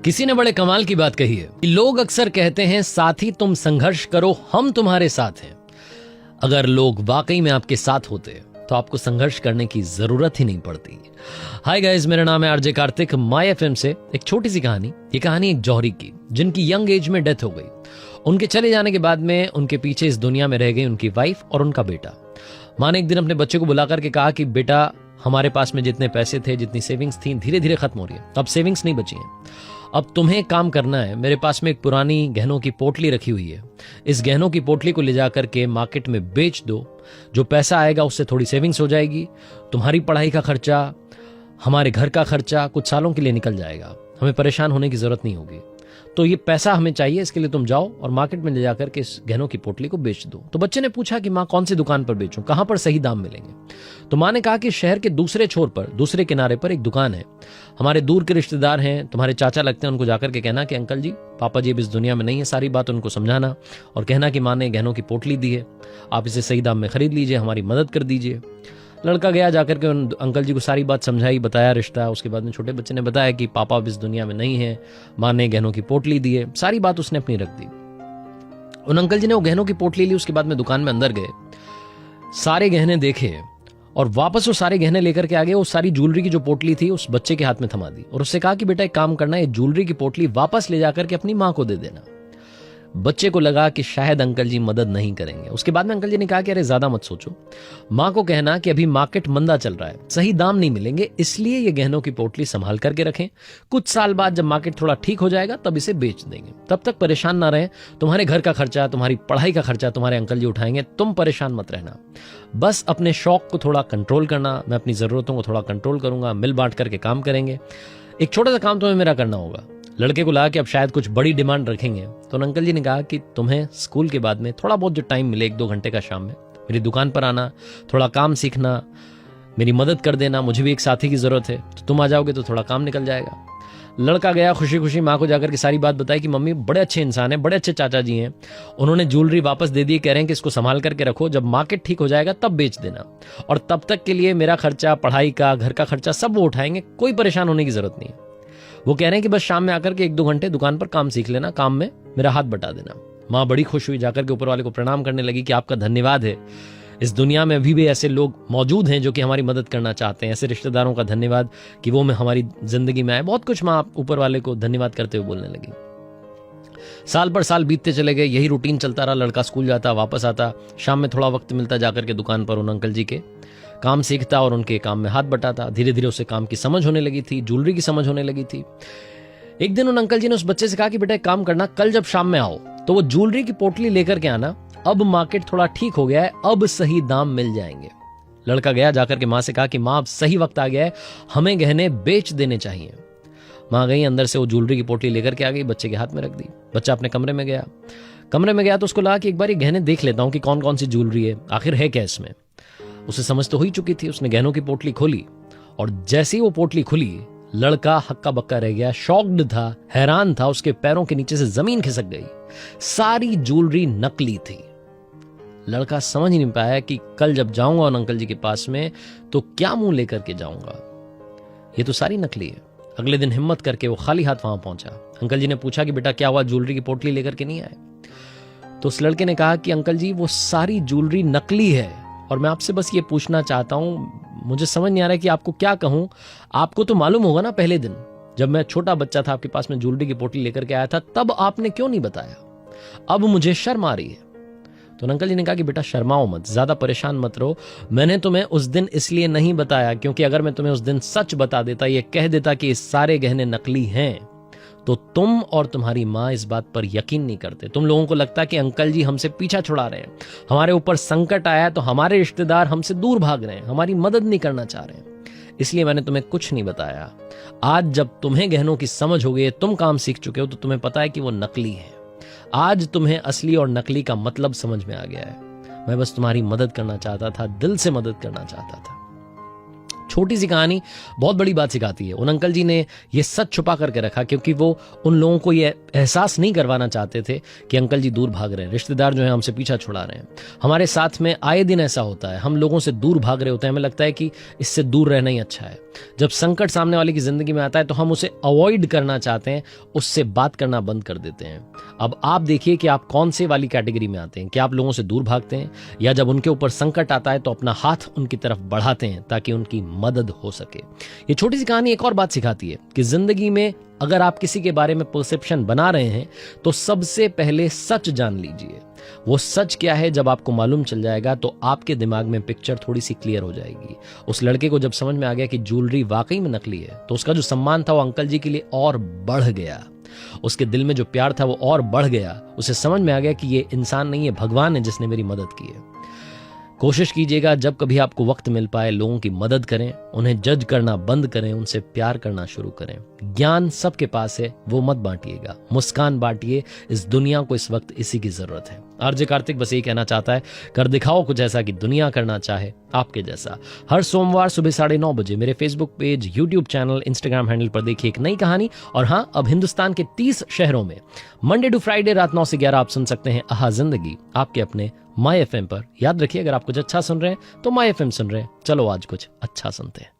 किसी ने बड़े कमाल की बात कही है। लोग अक्सर कहते हैं साथी तुम संघर्ष करो, हम तुम्हारे साथ हैं। अगर लोग वाकई में आपके साथ होते तो आपको संघर्ष करने की जरूरत ही नहीं पड़ती। हाय गाइस, मेरा नाम है आरजे कार्तिक। माय एफएम से एक छोटी सी कहानी। ये कहानी एक जौहरी की, जिनकी यंग एज में डेथ हो गई। उनके चले जाने के बाद में उनके पीछे इस दुनिया में रह गई उनकी वाइफ और उनका बेटा। माँ ने एक दिन अपने बच्चे को बुलाकर के कहा कि बेटा, हमारे पास में जितने पैसे थे, जितनी सेविंग्स थी, धीरे धीरे खत्म हो रही है। अब सेविंग्स नहीं बची हैं। अब तुम्हें काम करना है। मेरे पास में एक पुरानी गहनों की पोटली रखी हुई है। इस गहनों की पोटली को ले जाकर के मार्केट में बेच दो। जो पैसा आएगा उससे थोड़ी सेविंग्स हो जाएगी। तुम्हारी पढ़ाई का खर्चा, हमारे घर का खर्चा कुछ सालों के लिए निकल जाएगा। हमें परेशान होने की जरूरत नहीं होगी। तो ये पैसा हमें चाहिए, इसके लिए तुम जाओ और मार्केट में ले जाकर के इस गहनों की पोटली को बेच दो। तो बच्चे ने पूछा कि माँ, कौन सी दुकान पर बेचूं, कहां पर सही दाम मिलेंगे? तो माँ ने कहा कि शहर के दूसरे छोर पर, दूसरे किनारे पर एक दुकान है। हमारे दूर के रिश्तेदार हैं, तुम्हारे चाचा लगते हैं। उनको जाकर के कहना कि अंकल जी, पापा जी अब इस दुनिया में नहीं है। सारी बात उनको समझाना और कहना कि माँ ने गहनों की पोटली दी है, आप इसे सही दाम में खरीद लीजिए, हमारी मदद कर दीजिए। लड़का गया, जाकर के उन अंकल जी को सारी बात समझाई, बताया रिश्ता। उसके बाद में छोटे बच्चे ने बताया कि पापा अब इस दुनिया में नहीं है, माँ ने गहनों की पोटली दी है। सारी बात उसने अपनी रख दी। उन अंकल जी ने वो गहनों की पोटली ली। उसके बाद में दुकान में अंदर गए, सारे गहने देखे और वापस वो सारे गहने लेकर के आ गए। वो सारी ज्वेलरी की जो पोटली थी उस बच्चे के हाथ में थमा दी और उससे कहा कि बेटा एक काम करना, ये ज्वेलरी की पोटली वापस ले जाकर के अपनी माँ को दे देना। बच्चे को लगा कि शायद अंकल जी मदद नहीं करेंगे। उसके बाद में अंकल जी ने कहा कि अरे ज्यादा मत सोचो, माँ को कहना कि अभी मार्केट मंदा चल रहा है, सही दाम नहीं मिलेंगे, इसलिए ये गहनों की पोटली संभाल करके रखें। कुछ साल बाद जब मार्केट थोड़ा ठीक हो जाएगा तब इसे बेच देंगे। तब तक परेशान ना रहें। तुम्हारे घर का खर्चा, तुम्हारी पढ़ाई का खर्चा तुम्हारे अंकल जी उठाएंगे, तुम परेशान मत रहना। बस अपने शौक को थोड़ा कंट्रोल करना, मैं अपनी जरूरतों को थोड़ा कंट्रोल करूंगा, मिल बांट करके काम करेंगे। एक छोटा सा काम तुम्हें मेरा करना होगा। लड़के को लगा कि अब शायद कुछ बड़ी डिमांड रखेंगे। तो अंकल जी ने कहा कि तुम्हें स्कूल के बाद में थोड़ा बहुत जो टाइम मिले, 1-2 घंटे का शाम में, मेरी दुकान पर आना, थोड़ा काम सीखना, मेरी मदद कर देना। मुझे भी एक साथी की जरूरत है, तो तुम आ जाओगे तो थोड़ा काम निकल जाएगा। लड़का गया, खुशी खुशी माँ को जाकर के सारी बात बताई कि मम्मी बड़े अच्छे इंसान हैं, बड़े अच्छे चाचा जी हैं, उन्होंने ज्वेलरी वापस दे दी, कह रहे हैं कि इसको संभाल करके रखो, जब मार्केट ठीक हो जाएगा तब बेच देना, और तब तक के लिए मेरा खर्चा, पढ़ाई का, घर का खर्चा सब वो उठाएंगे, कोई परेशान होने की जरूरत नहीं है। वो कह रहे हैं कि बस शाम में आकर के 1-2 घंटे दुकान पर काम सीख लेना, काम में मेरा हाथ बटा देना। माँ बड़ी खुश हुई, जाकर के ऊपर वाले को प्रणाम करने लगी कि आपका धन्यवाद है, इस दुनिया में अभी भी ऐसे लोग मौजूद हैं जो कि हमारी मदद करना चाहते हैं। ऐसे रिश्तेदारों का धन्यवाद कि वो में हमारी जिंदगी में आए। बहुत कुछ माँ ऊपर वाले को धन्यवाद करते हुए बोलने लगी। साल पर साल बीतते चले गए, यही रूटीन चलता रहा। लड़का स्कूल जाता, वापस आता, शाम में थोड़ा वक्त मिलता, जाकर के दुकान पर उन अंकल जी के काम सीखता और उनके काम में हाथ बटाता। धीरे धीरे उसे काम की समझ होने लगी थी, ज्वेलरी की समझ होने लगी थी। एक दिन उन अंकल जी ने उस बच्चे से कहा कि बेटा एक काम करना, कल जब शाम में आओ तो वो ज्वेलरी की पोटली लेकर के आना, अब मार्केट थोड़ा ठीक हो गया है, अब सही दाम मिल जाएंगे। लड़का गया, जाकर के माँ से कहा कि माँ अब सही वक्त आ गया है, हमें गहने बेच देने चाहिए। माँ गई, अंदर से वो ज्वेलरी की पोटली लेकर के आ गई, बच्चे के हाथ में रख दी। बच्चा अपने कमरे में गया तो उसको लगा कि एक बार ये गहने देख लेता हूँ कि कौन कौन सी ज्वेलरी है, आखिर है क्या इसमें। उसे समझ तो हो ही चुकी थी। उसने गहनों की पोटली खोली और जैसे ही वो पोटली खुली, लड़का हक्का बक्का रह गया, शॉक्ड था, हैरान था। उसके पैरों के नीचे से जमीन खिसक गई। सारी ज्वेलरी नकली थी। लड़का समझ ही नहीं पाया कि कल जब जाऊंगा उन अंकल जी के पास में तो क्या मुंह लेकर के जाऊंगा, ये तो सारी नकली है। अगले दिन हिम्मत करके वो खाली हाथ वहां पहुंचा। अंकल जी ने पूछा कि बेटा क्या हुआ, ज्वेलरी की पोटली लेकर के नहीं आए? तो उस लड़के ने कहा कि अंकल जी वो सारी ज्वेलरी नकली है और मैं आपसे बस ये पूछना चाहता हूं, मुझे समझ नहीं आ रहा है कि आपको क्या कहूं। आपको तो मालूम होगा ना, पहले दिन जब मैं छोटा बच्चा था, आपके पास में ज्वेलरी की पोटली लेकर के आया था, तब आपने क्यों नहीं बताया? अब मुझे शर्म आ रही है। तो अंकल जी ने कहा कि बेटा शर्माओ मत, ज्यादा परेशान मत रहो। मैंने तुम्हें उस दिन इसलिए नहीं बताया क्योंकि अगर मैं तुम्हें उस दिन सच बता देता, ये कह देता कि ये सारे गहने नकली हैं, तो तुम और तुम्हारी माँ इस बात पर यकीन नहीं करते। तुम लोगों को लगता कि अंकल जी हमसे पीछा छुड़ा रहे हैं, हमारे ऊपर संकट आया है तो हमारे रिश्तेदार हमसे दूर भाग रहे हैं, हमारी मदद नहीं करना चाह रहे हैं, इसलिए मैंने तुम्हें कुछ नहीं बताया। आज जब तुम्हें गहनों की समझ हो गई, तुम काम सीख चुके हो, तो तुम्हें पता है कि वो नकली है। आज तुम्हें असली और नकली का मतलब समझ में आ गया है। मैं बस तुम्हारी मदद करना चाहता था, दिल से मदद करना चाहता था। छोटी सी कहानी बहुत बड़ी बात सिखाती है। उन अंकल जी ने ये सच छुपा करके रखा क्योंकि वो उन लोगों को ये एहसास नहीं करवाना चाहते थे कि अंकल जी दूर भाग रहे हैं, रिश्तेदार जो है हमसे पीछा छुड़ा रहे हैं। हमारे साथ में आए दिन ऐसा होता है, हम लोगों से दूर भाग रहे होते हैं, हमें लगता है कि इससे दूर रहना ही अच्छा है। जब संकट सामने वाले की जिंदगी में आता है तो हम उसे अवॉइड करना चाहते हैं, उससे बात करना बंद कर देते हैं। अब आप देखिए कि आप कौन से वाली कैटेगरी में आते हैं। क्या आप लोगों से दूर भागते हैं, या जब उनके ऊपर संकट आता है तो अपना हाथ उनकी तरफ बढ़ाते हैं ताकि उनकी मदद हो सके। ये छोटी सी कहानी एक और बात सिखाती है कि जिंदगी में अगर आप किसी के बारे में परसेप्शन बना रहे हैं तो सबसे पहले सच जान लीजिए। वो सच क्या है जब आपको मालूम चल जाएगा तो आपके दिमाग में पिक्चर थोड़ी सी क्लियर हो जाएगी। उस लड़के को जब समझ में आ गया कि ज्वेलरी वाकई में नकली है तो उसका जो सम्मान था वो अंकल जी के लिए और बढ़ गया। उसके दिल में जो प्यार था वो और बढ़ गया। उसे समझ में आ गया कि ये इंसान नहीं है, भगवान है जिसने मेरी मदद की है। कोशिश कीजिएगा जब कभी आपको वक्त मिल पाए लोगों की मदद करें, उन्हें जज करना बंद करें, उनसे प्यार करना शुरू करें। ज्ञान सबके पास है, वो मत बांटिएगा, मुस्कान बांटिए। इस दुनिया को इस वक्त इसी की जरूरत है। आरजे कार्तिक बस यही कहना चाहता है, कर दिखाओ कुछ ऐसा कि दुनिया करना चाहे आपके जैसा। हर सोमवार सुबह 9:30 बजे मेरे Facebook page, YouTube channel, Instagram handle पर देखिए एक नई कहानी। और हाँ, अब हिंदुस्तान के 30 शहरों में मंडे टू फ्राइडे रात 9 से 11 आप सुन सकते हैं आहा जिंदगी, आपके अपने माय FM पर। याद रखिए, अगर आप कुछ अच्छा सुन रहे हैं तो माय FM सुन रहे हैं। चलो आज कुछ अच्छा सुनते हैं।